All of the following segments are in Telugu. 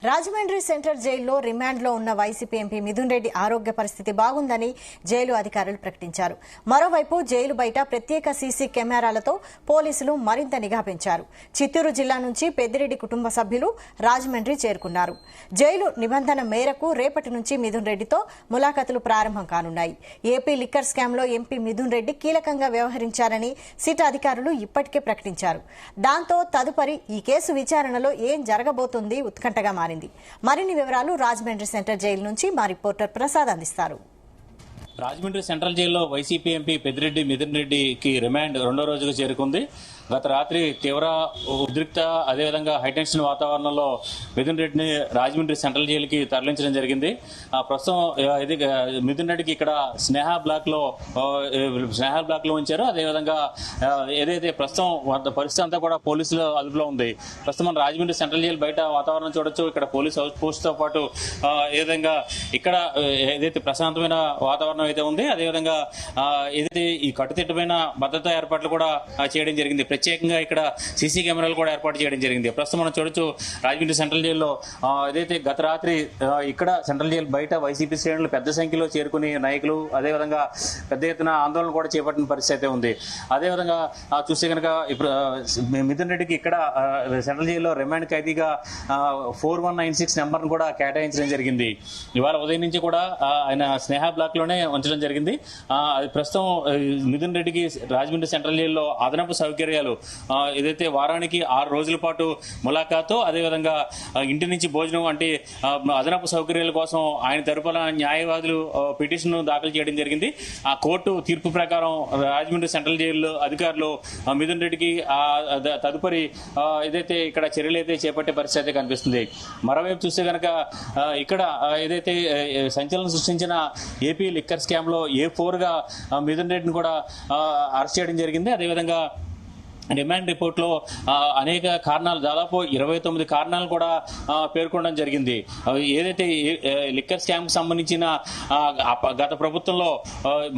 రాజమండ్రి సెంట్రల్ జైల్లో రిమాండ్లో ఉన్న వైసీపీ ఎంపీ మిథున్ రెడ్డి ఆరోగ్య పరిస్థితి బాగుందని జైలు అధికారులు ప్రకటించారు. మరోవైపు జైలు బయట ప్రత్యేక సీసీ కెమెరాలతో పోలీసులు మరింత నిఘా పెంచారు. చిత్తూరు జిల్లా నుంచి పెద్దిరెడ్డి కుటుంబ సభ్యులు రాజమండ్రి చేరుకున్నారు. జైలు నిబంధన మేరకు రేపటి నుంచి మిథున్ రెడ్డితో ములాఖతులు ప్రారంభం కానున్నాయి. ఏపీ లిక్కర్ స్కామ్లో ఎంపీ మిథున్ రెడ్డి కీలకంగా వ్యవహరించారని సిట్ అధికారులు ఇప్పటికే ప్రకటించారు. దాంతో తదుపరి ఈ కేసు విచారణలో ఏం జరగబోతుంది ఉత్కంఠగా మారింది. మరిన్ని వివరాలు రాజమండ్రి సెంట్రల్ జైలు నుంచి మా రిపోర్టర్ ప్రసాద్ అందిస్తారు. రాజమండ్రి సెంట్రల్ జైల్లో వైసీపీ ఎంపీ పెద్దిరెడ్డి మిథున్ రెడ్డికి రిమాండ్ రెండో రోజుకు చేరుకుంది. గత రాత్రి తీవ్ర ఉద్రిక్త అదేవిధంగా హైటెన్షన్ వాతావరణంలో మిథున్ రెడ్డిని రాజమండ్రి సెంట్రల్ జైలుకి తరలించడం జరిగింది. ప్రస్తుతం ఇది మిథున్ రెడ్డికి ఇక్కడ స్నేహ బ్లాక్ లో ఉంచారు. అదేవిధంగా ఏదైతే ప్రస్తుతం పరిస్థితి అంతా కూడా పోలీసుల అదుపులో ఉంది. ప్రస్తుతం మన రాజమండ్రి సెంట్రల్ జైలు బయట వాతావరణం చూడొచ్చు. ఇక్కడ పోలీస్ హౌస్ పోస్ట్ తో పాటు ఏ విధంగా ఇక్కడ ఏదైతే ప్రశాంతమైన వాతావరణం అయితే ఉంది, అదేవిధంగా ఏదైతే ఈ కట్టుదిట్టమైన భద్రతా ఏర్పాట్లు కూడా చేయడం జరిగింది. ప్రత్యేకంగా ఇక్కడ సీసీ కెమెరాలు కూడా ఏర్పాటు చేయడం జరిగింది. ప్రస్తుతం మనం చూడొచ్చు రాజమండ్రి సెంట్రల్ జైల్లో ఏదైతే గత రాత్రి ఇక్కడ సెంట్రల్ జైలు బయట వైసీపీ శ్రేణులు పెద్ద సంఖ్యలో చేరుకుని నాయకులు అదేవిధంగా పెద్ద ఎత్తున ఆందోళన కూడా చేపట్టిన పరిస్థితి అయితే ఉంది. అదేవిధంగా చూస్తే కనుక ఇప్పుడు మిథున్ రెడ్డికి ఇక్కడ సెంట్రల్ జైల్లో రిమాండ్ ఖైదీగా 4196 నెంబర్ను కూడా కేటాయించడం జరిగింది. ఇవాళ ఉదయం నుంచి కూడా ఆయన స్నేహ బ్లాక్ లోనే ఉంచడం జరిగింది. అది ప్రస్తుతం మిథున్ రెడ్డికి రాజమండ్రి సెంట్రల్ జైల్లో అదనపు సౌకర్యాలు ఏదైతే వారానికి 6 రోజుల పాటు ములాఖాతు అదేవిధంగా ఇంటి నుంచి భోజనం అంటే అదనపు సౌకర్యాల కోసం ఆయన తరపున న్యాయవాదులు పిటిషన్ దాఖలు చేయడం జరిగింది. ఆ కోర్టు తీర్పు ప్రకారం రాజమండ్రి సెంట్రల్ జైలు అధికారులు మిథున్ రెడ్డికి తదుపరి ఏదైతే ఇక్కడ చర్యలు అయితే చేపట్టే పరిస్థితి అయితే కనిపిస్తుంది. మరోవైపు చూస్తే కనుక ఇక్కడ ఏదైతే సంచలనం సృష్టించిన ఏపీ లిక్కర్ స్కామ్ లో A4 గా మిథున్ రెడ్డిని కూడా అరెస్ట్ చేయడం జరిగింది. అదేవిధంగా రిమాండ్ రిపోర్ట్ లో అనేక కారణాలు దాదాపు 29 కారణాలు కూడా పేర్కొనడం జరిగింది. ఏదైతే లిక్కర్ స్కామ్ కు సంబంధించిన గత ప్రభుత్వంలో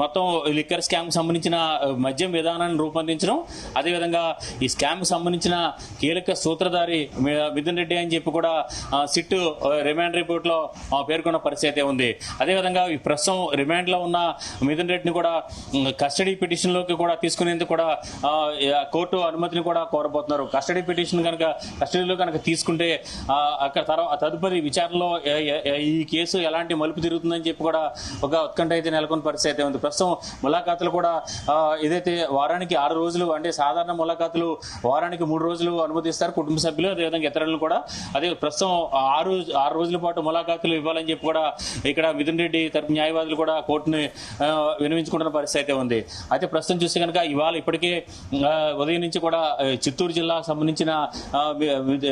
మొత్తం లిక్కర్ స్కామ్ కు సంబంధించిన మద్యం విధానాన్ని రూపొందించడం, అదేవిధంగా ఈ స్కామ్ కు సంబంధించిన కీలక సూత్రధారి మిథున్ రెడ్డి అని చెప్పి కూడా సిట్ రిమాండ్ రిపోర్ట్ లో పేర్కొన్న పరిస్థితి ఉంది. అదేవిధంగా ఈ ప్రస్తుతం రిమాండ్ లో ఉన్న మిథున్ రెడ్డిని కూడా కస్టడీ పిటిషన్ లోకి కూడా తీసుకునేందుకు కూడా కోర్టు అనుమతిని కూడా కోరబోతున్నారు. కస్టడీ పిటిషన్ కస్టడీలో కనుక తీసుకుంటే అక్కడ తదుపరి విచారణలో ఈ కేసు ఎలాంటి మలుపు తిరుగుతుందని చెప్పి కూడా ఒక ఉత్కంఠ అయితే నెలకొన్న పరిస్థితి అయితే ఉంది. ప్రస్తుతం ములాఖాతులు కూడా ఏదైతే వారానికి 6 రోజులు అంటే సాధారణ ములాఖాతులు వారానికి 3 రోజులు అనుమతిస్తారు కుటుంబ సభ్యులు అదేవిధంగా ఇతరులను కూడా. అదే ప్రస్తుతం 6 రోజుల పాటు ములాఖాతులు ఇవ్వాలని చెప్పి కూడా ఇక్కడ మిథున్ రెడ్డి తరపు న్యాయవాదులు కూడా కోర్టుని వినవించుకుంటున్న పరిస్థితి అయితే ఉంది. అయితే ప్రస్తుతం చూస్తే కనుక ఇవాళ ఇప్పటికే ఉదయం నుంచి కూడా చిత్తూరు జిల్లాకు సంబంధించిన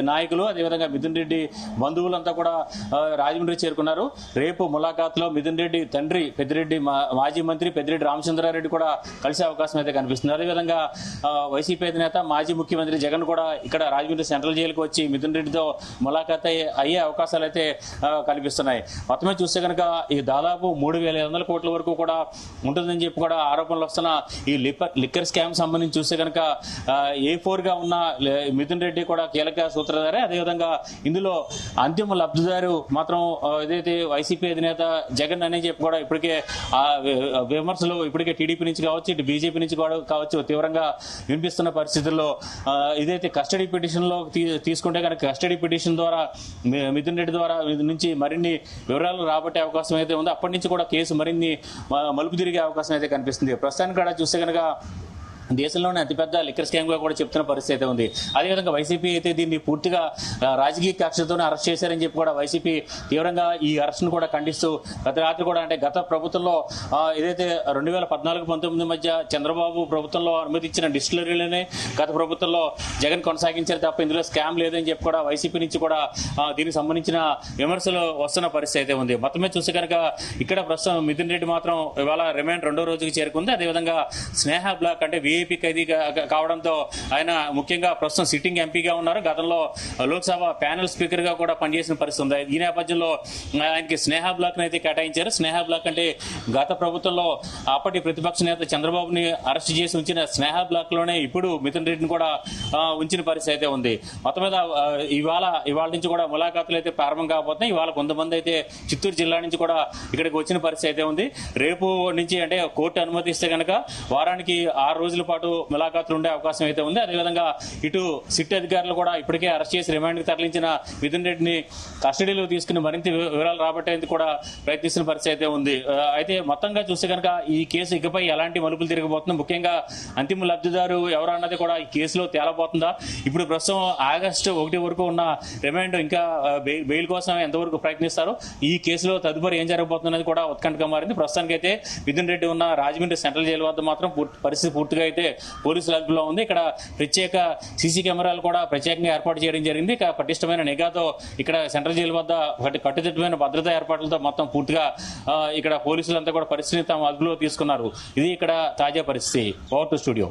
నాయకులు అదేవిధంగా మిథున్ రెడ్డి బంధువులంతా కూడా రాజమండ్రి చేరుకున్నారు. రేపు ములాఖాత్లో మిథున్ రెడ్డి తండ్రి పెద్దిరెడ్డి మాజీ మంత్రి పెద్దిరెడ్డి రామచంద్రారెడ్డి కూడా కలిసే అవకాశం అయితే కనిపిస్తుంది. అదేవిధంగా వైసీపీ అధినేత మాజీ ముఖ్యమంత్రి జగన్ కూడా ఇక్కడ రాజమండ్రి సెంట్రల్ జైలుకు వచ్చి మిథున్ రెడ్డితో ములాఖాత్ అయ్యే అవకాశాలు అయితే కనిపిస్తున్నాయి. మొత్తమే చూస్తే కనుక ఈ దాదాపు 3,500 కోట్ల వరకు కూడా ఉంటుందని చెప్పి కూడా ఆరోపణలు వస్తున్న ఈ లిక్కర్ స్కామ్ సంబంధించి చూస్తే కనుక A4 గా ఉన్న మిథున్ రెడ్డి కూడా కీలక సూత్రధారే. అదేవిధంగా ఇందులో అంతిమ లబ్ధిదారు మాత్రం ఏదైతే వైసీపీ అధినేత జగన్ అనే చెప్పి కూడా ఇప్పటికే విమర్శలు ఇప్పటికే టీడీపీ నుంచి కావచ్చు ఇటు బీజేపీ నుంచి కావచ్చు తీవ్రంగా వినిపిస్తున్న పరిస్థితుల్లో ఇదైతే కస్టడీ పిటిషన్ లో తీసుకుంటే కనుక కస్టడీ పిటిషన్ ద్వారా మిథున్ రెడ్డి ద్వారా నుంచి మరిన్ని వివరాలు రాబట్టే అవకాశం అయితే ఉంది. అప్పటి నుంచి కూడా కేసు మరిన్ని మలుపు తిరిగే అవకాశం అయితే కనిపిస్తుంది. ప్రస్తుతానికి కూడా చూస్తే కనుక దేశంలోనే అతిపెద్ద లిక్కర్ స్కామ్ గా కూడా చెప్తున్న పరిస్థితి ఉంది. అదేవిధంగా వైసీపీ అయితే దీన్ని పూర్తిగా రాజకీయ కక్షతోనే అరెస్ట్ చేశారని చెప్పి కూడా వైసీపీ తీవ్రంగా ఈ అరెస్ట్ ను కూడా ఖండిస్తూ గత రాత్రి కూడా అంటే గత ప్రభుత్వంలో ఏదైతే 2014-19 మధ్య చంద్రబాబు ప్రభుత్వంలో అనుమతించిన డిస్టిలరీలోనే గత ప్రభుత్వంలో జగన్ కొనసాగించారు తప్ప ఇందులో స్కామ్ లేదని చెప్పి కూడా వైసీపీ నుంచి కూడా దీనికి సంబంధించిన విమర్శలు వస్తున్న పరిస్థితి అయితే ఉంది. మొత్తమే చూస్తే కనుక ఇక్కడ ప్రస్తుతం మిథున్ రెడ్డి మాత్రం ఇవాళ రిమాండ్ రెండో రోజుకి చేరుకుంది. అదేవిధంగా స్నేహ బ్లాక్ అంటే వీఐపీ ఖైదీ కావడంతో ఆయన ముఖ్యంగా ప్రస్తుతం సిట్టింగ్ ఎంపీగా ఉన్నారు. గతంలో లోక్సభ ప్యానెల్ స్పీకర్ గా కూడా పనిచేసిన పరిస్థితి ఉంది. ఈ నేపథ్యంలో ఆయనకి స్నేహ బ్లాక్ అయితే కేటాయించారు. స్నేహ బ్లాక్ అంటే గత ప్రభుత్వంలో అప్పటి ప్రతిపక్ష నేత చంద్రబాబుని అరెస్ట్ చేసి ఉంచిన స్నేహ బ్లాక్ లోనే ఇప్పుడు మిథున్ రెడ్డిని కూడా ఉంచిన పరిస్థితి అయితే ఉంది. మొత్తం మీద ఇవాళ నుంచి కూడా ములాఖాతులు అయితే ప్రారంభం కాబోతున్నాయి. ఇవాళ కొంతమంది అయితే చిత్తూరు జిల్లా నుంచి కూడా ఇక్కడికి వచ్చిన పరిస్థితి అయితే ఉంది. రేపు నుంచి అంటే కోర్టు అనుమతిస్తే కనుక వారానికి 6 రోజుల పాటు ములాఖాతులు ఉండే అవకాశం అయితే ఉంది. అదేవిధంగా ఇటు సిట్ అధికారులు కూడా ఇప్పటికే అరెస్ట్ చేసి రిమాండ్కి తరలించిన మిథున్ రెడ్డిని కస్టడీలో తీసుకుని మరింత వివరాలు రాబట్టేందుకు కూడా ప్రయత్నిస్తున్న పరిస్థితి అయితే ఉంది. అయితే మొత్తంగా చూస్తే కనుక ఈ కేసు ఇకపై ఎలాంటి మలుపులు తిరగబోతుంది, ముఖ్యంగా అంతిమ లబ్ధిదారు ఎవరు అన్నది కూడా ఈ కేసులో తేలబోతుందా? ఇప్పుడు ప్రస్తుతం ఆగస్టు 1 వరకు ఉన్న రిమాండ్ ఇంకా బెయిల్ కోసం ఎంతవరకు ప్రయత్నిస్తారు, ఈ కేసులో తదుపరి ఏం జరగబోతున్నది కూడా ఉత్కంఠగా మారింది. ప్రస్తుతానికి అయితే మిథున్ రెడ్డి ఉన్న రాజమండ్రి సెంట్రల్ జైలు వద్ద మాత్రం పరిస్థితి పూర్తిగా అయితే పోలీసుల అదుపులో ఉంది. ఇక్కడ ప్రత్యేక సీసీ కెమెరాలు కూడా ప్రత్యేకంగా ఏర్పాటు చేయడం జరిగింది. ఇక పటిష్టమైన నిఘాతో ఇక్కడ సెంట్రల్ జైలు వద్ద కట్టుదిట్టమైన భద్రతా ఏర్పాట్లతో మొత్తం పూర్తిగా ఇక్కడ పోలీసులంతా కూడా పరిస్థితిని తమ అదుపులో తీసుకున్నారు. ఇది ఇక్కడ తాజా పరిస్థితి. Over to studio.